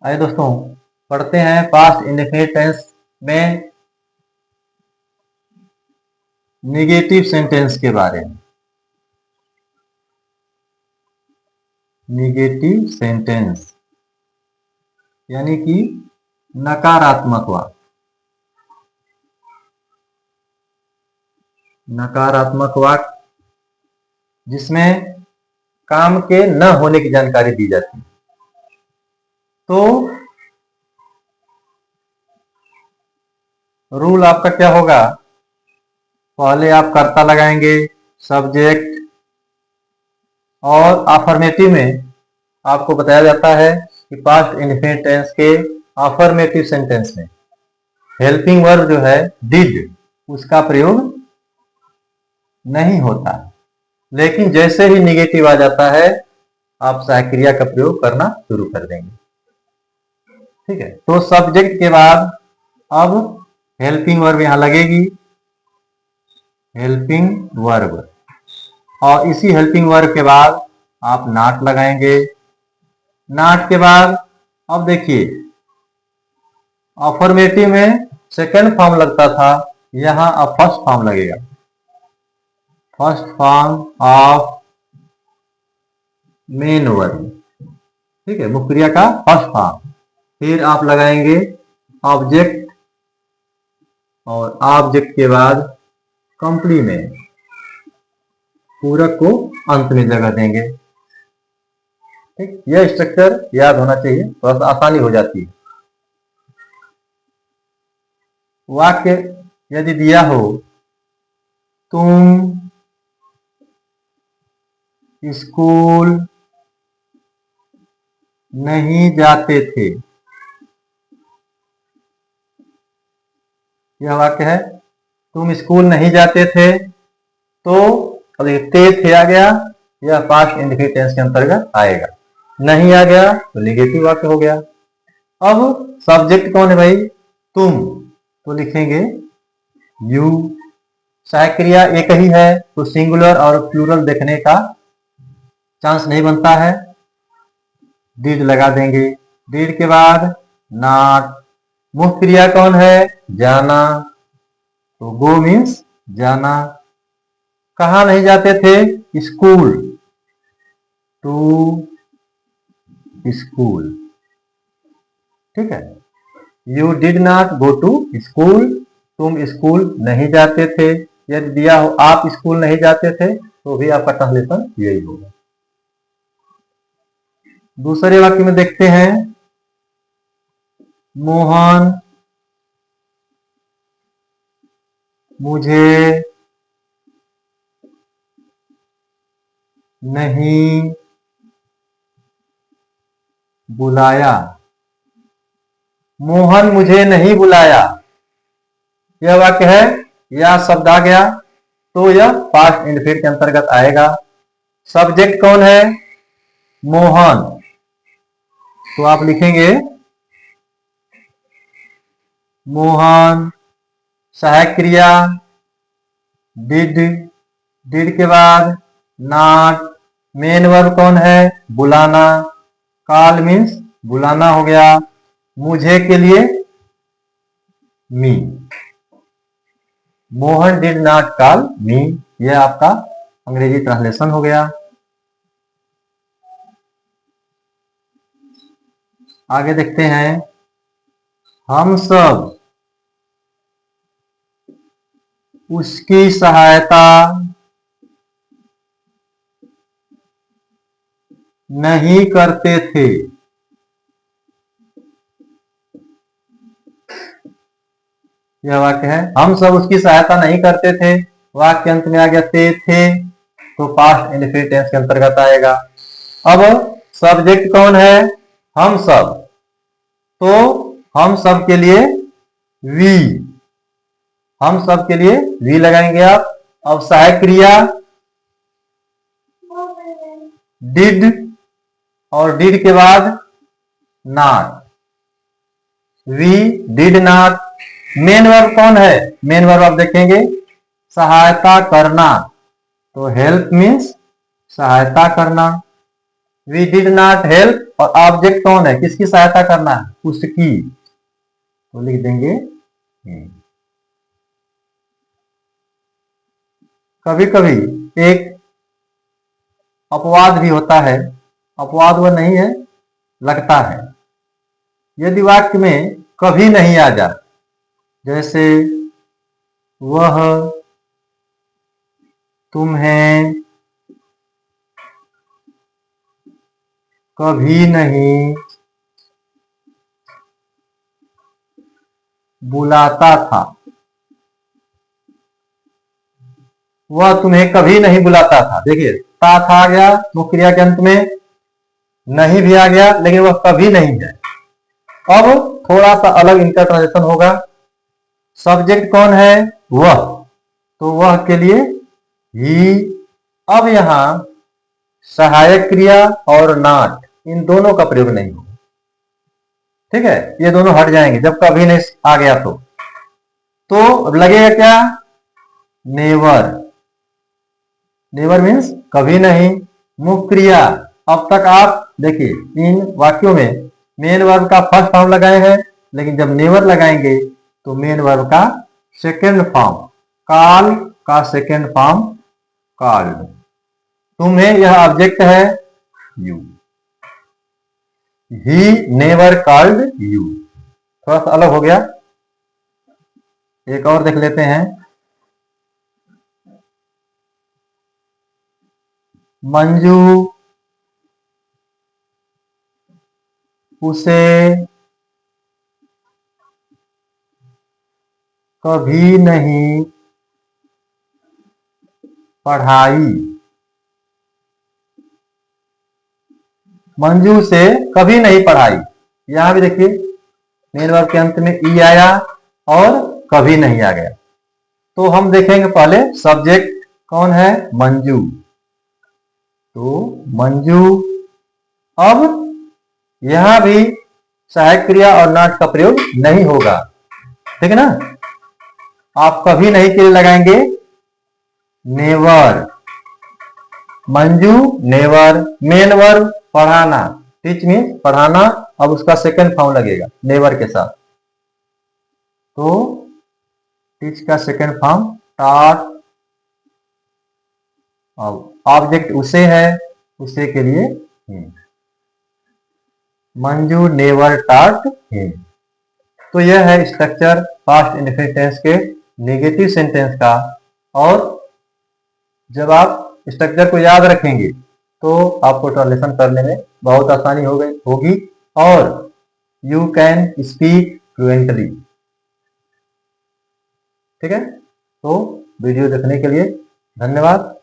आइए दोस्तों, पढ़ते हैं पास्ट इंडेफिनिट टेंस में निगेटिव सेंटेंस के बारे में। निगेटिव सेंटेंस यानी कि नकारात्मक वाक्य। नकारात्मक वाक्य जिसमें काम के न होने की जानकारी दी जाती है। तो रूल आपका क्या होगा? पहले आप कर्ता लगाएंगे, सब्जेक्ट, और अफर्मेटिव में आपको बताया जाता है कि पास्ट इंडेफिनिट टेंस के अफर्मेटिव सेंटेंस में हेल्पिंग वर्ब जो है डिड, उसका प्रयोग नहीं होता। लेकिन जैसे ही निगेटिव आ जाता है आप सहायक क्रिया का प्रयोग करना शुरू कर देंगे। ठीक है, तो सब्जेक्ट के बाद अब हेल्पिंग वर्ब यहां लगेगी, हेल्पिंग वर्ब, और इसी हेल्पिंग वर्ब के बाद आप नॉट लगाएंगे। नॉट के बाद अब देखिए, अफर्मेटिव में सेकंड फॉर्म लगता था, यहां अब फर्स्ट फॉर्म लगेगा। First form of main verb, ठीक है, मुख्य क्रिया का फर्स्ट फॉर्म। फिर आप लगाएंगे ऑब्जेक्ट, और ऑब्जेक्ट के बाद कॉम्प्लीमेंट, पूरक को अंत में जगह देंगे। ठीक, यह स्ट्रक्चर याद होना चाहिए, थोड़ा सा आसानी हो जाती है। वाक्य यदि दिया हो, तुम स्कूल नहीं जाते थे, यह वाक्य है। तुम स्कूल नहीं जाते थे, तो थे आ गया, यह पास्ट इंडेफिनिट टेंस के अंतर्गत आएगा। नहीं आ गया तो नेगेटिव वाक्य हो गया। अब सब्जेक्ट कौन है भाई? तुम, तो लिखेंगे यू। सहायक क्रिया एक ही है तो सिंगुलर और प्लूरल देखने का चांस नहीं बनता है, डिड लगा देंगे। डिड के बाद नॉट। मुख्य क्रिया कौन है? जाना, तो गो मीन्स जाना। कहा नहीं जाते थे? School, to school. ठीक है, you did not go to school, तुम स्कूल नहीं जाते थे। यदि दिया हो आप स्कूल नहीं जाते थे, तो भी आपका ट्रांसलेशन यही होगा। दूसरे वाक्य में देखते हैं, मोहन मुझे नहीं बुलाया। मोहन मुझे नहीं बुलाया, यह वाक्य है। यह शब्द आ गया तो यह पास्ट इंडेफिनिट के अंतर्गत आएगा। सब्जेक्ट कौन है? मोहन, तो आप लिखेंगे मोहन। सहायक क्रिया डिड, डिड के बाद नॉट। मेन वर्ब कौन है? बुलाना। कॉल मीन्स बुलाना हो गया। मुझे के लिए me. Mohan did not call me, यह आपका अंग्रेजी ट्रांसलेशन हो गया। आगे देखते हैं, हम सब उसकी सहायता नहीं करते थे। यह वाक्य है, हम सब उसकी सहायता नहीं करते थे। वाक्य अंत में आ गया थे, तो पास्ट इंडेफिनिट टेंस के अंतर्गत आएगा। अब सब्जेक्ट कौन है? हम सब, तो हम सब के लिए वी, हम सब के लिए वी लगाएंगे आप। अब सहायक क्रिया डिड, और डिड के बाद not. We did not. Main verb कौन है? मेन वर्ब आप देखेंगे सहायता करना, तो हेल्प मीन्स सहायता करना। वी डिड नॉट हेल्प, और ऑब्जेक्ट कौन है, किसकी सहायता करना है, उसकी, तो लिख देंगे him। कभी कभी एक अपवाद भी होता है, अपवाद वह नहीं है, लगता है। यदि वाक्य में कभी नहीं आ जाए, जैसे वह तुम्हें कभी नहीं बुलाता था, वह तुम्हें कभी नहीं बुलाता था, देखिए ता था आ गया मुख्य क्रिया के अंत में, नहीं भी आ गया, लेकिन वह कभी नहीं है। अब थोड़ा सा अलग इनका ट्रांजेक्शन होगा। सब्जेक्ट कौन है, वह, तो वह के लिए ही। अब यहां सहायक क्रिया और नॉट, इन दोनों का प्रयोग नहीं होगा, ठीक है, ये दोनों हट जाएंगे जब कभी नहीं आ गया तो अब लगेगा क्या, नेवर। नेवर मीन्स कभी नहीं। मुख्य क्रिया, अब तक आप देखिए इन वाक्यों में मेन वर्ब का फर्स्ट फॉर्म लगाए हैं, लेकिन जब नेवर लगाएंगे तो मेन वर्ब का सेकेंड फॉर्म, कॉल का सेकेंड फॉर्म कॉल्ड। तुम्हें यह ऑब्जेक्ट है you, he never called you, थोड़ा सा अलग हो गया। एक और देख लेते हैं। मंजू उसे कभी नहीं पढ़ाई, मंजू से कभी नहीं पढ़ाई, यहां भी देखिए मेन वर्ब के अंत में ई आया और कभी नहीं आ गया। तो हम देखेंगे पहले सब्जेक्ट कौन है, मंजू, तो मंजू। अब यहां भी सहायक क्रिया और नॉट का प्रयोग नहीं होगा, ठीक है ना। आप कभी नहीं के लिए लगाएंगे never, Manju never, main verb पढ़ाना, टीच मीन्स पढ़ाना, अब उसका सेकंड फॉर्म लगेगा नेवर के साथ, तो टीच का सेकंड फॉर्म टॉट, अब ऑब्जेक्ट उसे है, उसे के लिए him, Manju never taught him. तो यह है स्ट्रक्चर पास्ट इंडेफिनिट टेंस के नेगेटिव सेंटेंस का। और जब आप स्ट्रक्चर को याद रखेंगे तो आपको ट्रांसलेशन करने में बहुत आसानी होगी और यू कैन स्पीक फ्लुएंटली, ठीक है। तो वीडियो देखने के लिए धन्यवाद।